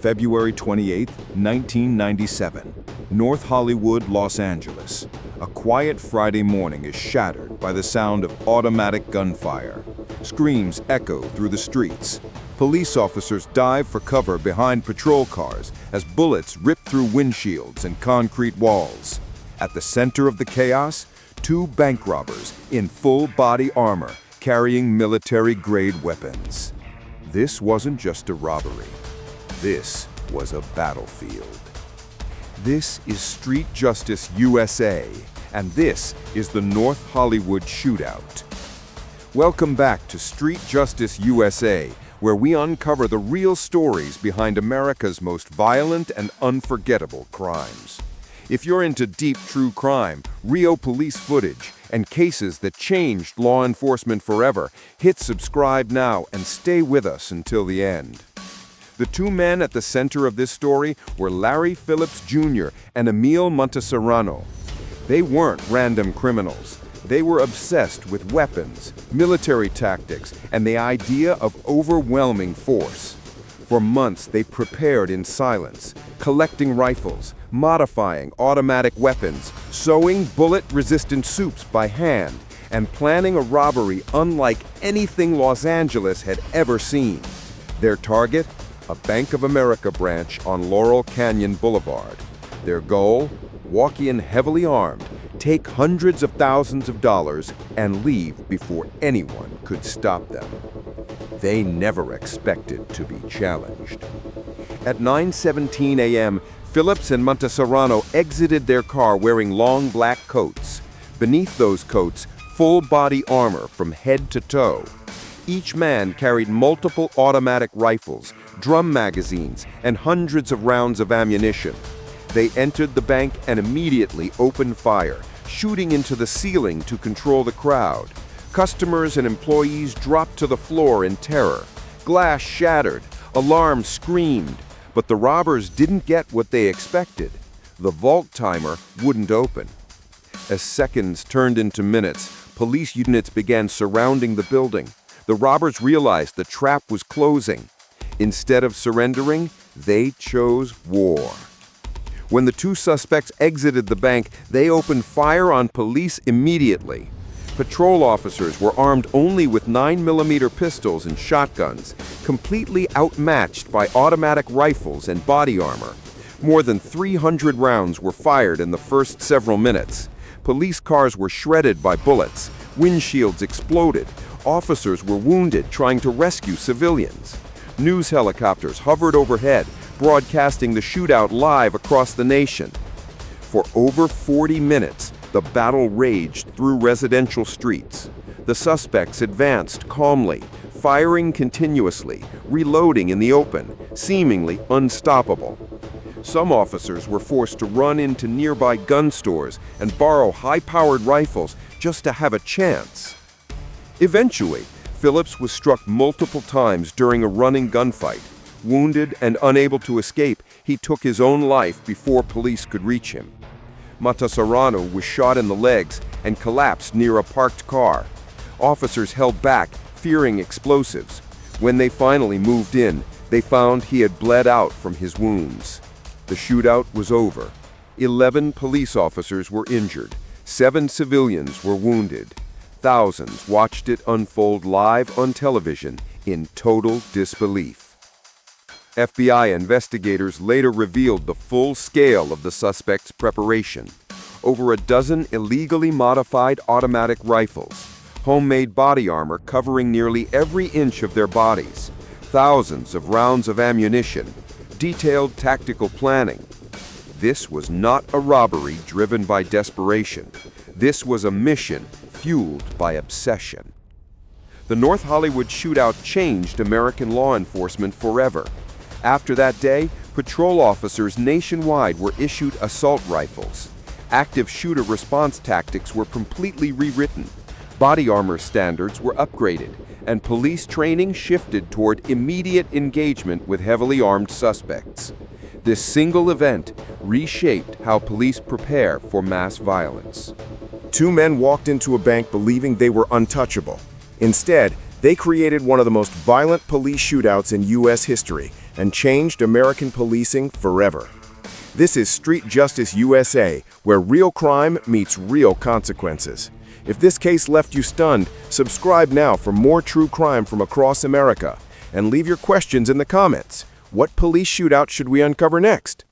February 28, 1997, North Hollywood, Los Angeles. A quiet Friday morning is shattered by the sound of automatic gunfire. Screams echo through the streets. Police officers dive for cover behind patrol cars as bullets rip through windshields and concrete walls. At the center of the chaos, two bank robbers in full-body armor carrying military-grade weapons. This wasn't just a robbery. This was a battlefield. This is Street Justice USA, and this is the North Hollywood Shootout. Welcome back to Street Justice USA, where we uncover the real stories behind America's most violent and unforgettable crimes. If you're into deep true crime, real police footage, and cases that changed law enforcement forever, hit subscribe now and stay with us until the end. The two men at the center of this story were Larry Phillips Jr. and Emil Monteserrano. They weren't random criminals. They were obsessed with weapons, military tactics, and the idea of overwhelming force. For months, they prepared in silence, collecting rifles, modifying automatic weapons, sewing bullet-resistant soups by hand, and planning a robbery unlike anything Los Angeles had ever seen. Their target? A Bank of America branch on Laurel Canyon Boulevard. Their goal? Walk in heavily armed, take hundreds of thousands of dollars, and leave before anyone could stop them. They never expected to be challenged. At 9:17 a.m., Phillips and Monteserrano exited their car wearing long black coats. Beneath those coats, full-body armor from head to toe. Each man carried multiple automatic rifles, drum magazines, and hundreds of rounds of ammunition. They entered the bank and immediately opened fire, shooting into the ceiling to control the crowd. Customers and employees dropped to the floor in terror. Glass shattered, alarms screamed, but the robbers didn't get what they expected. The vault timer wouldn't open. As seconds turned into minutes, police units began surrounding the building. The robbers realized the trap was closing. Instead of surrendering, they chose war. When the two suspects exited the bank, they opened fire on police immediately. Patrol officers were armed only with 9mm pistols and shotguns, completely outmatched by automatic rifles and body armor. More than 300 rounds were fired in the first several minutes. Police cars were shredded by bullets. Windshields exploded. Officers were wounded trying to rescue civilians. News helicopters hovered overhead, broadcasting the shootout live across the nation. For over 40 minutes, the battle raged through residential streets. The suspects advanced calmly, firing continuously, reloading in the open, seemingly unstoppable. Some officers were forced to run into nearby gun stores and borrow high-powered rifles just to have a chance. Eventually, Phillips was struck multiple times during a running gunfight. Wounded and unable to escape, he took his own life before police could reach him. Monteserrano was shot in the legs and collapsed near a parked car. Officers held back, fearing explosives. When they finally moved in, they found he had bled out from his wounds. The shootout was over. 11 police officers were injured. 7 civilians were wounded. Thousands watched it unfold live on television in total disbelief. FBI investigators later revealed the full scale of the suspects' preparation. Over a dozen illegally modified automatic rifles, homemade body armor covering nearly every inch of their bodies, thousands of rounds of ammunition, detailed tactical planning. This was not a robbery driven by desperation. This was a mission fueled by obsession. The North Hollywood Shootout changed American law enforcement forever. After that day, patrol officers nationwide were issued assault rifles. Active shooter response tactics were completely rewritten. Body armor standards were upgraded, and police training shifted toward immediate engagement with heavily armed suspects. This single event reshaped how police prepare for mass violence. Two men walked into a bank believing they were untouchable. Instead, they created one of the most violent police shootouts in U.S. history, and changed American policing forever. This is Street Justice USA, where real crime meets real consequences. If this case left you stunned, subscribe now for more true crime from across America. And leave your questions in the comments. What police shootout should we uncover next?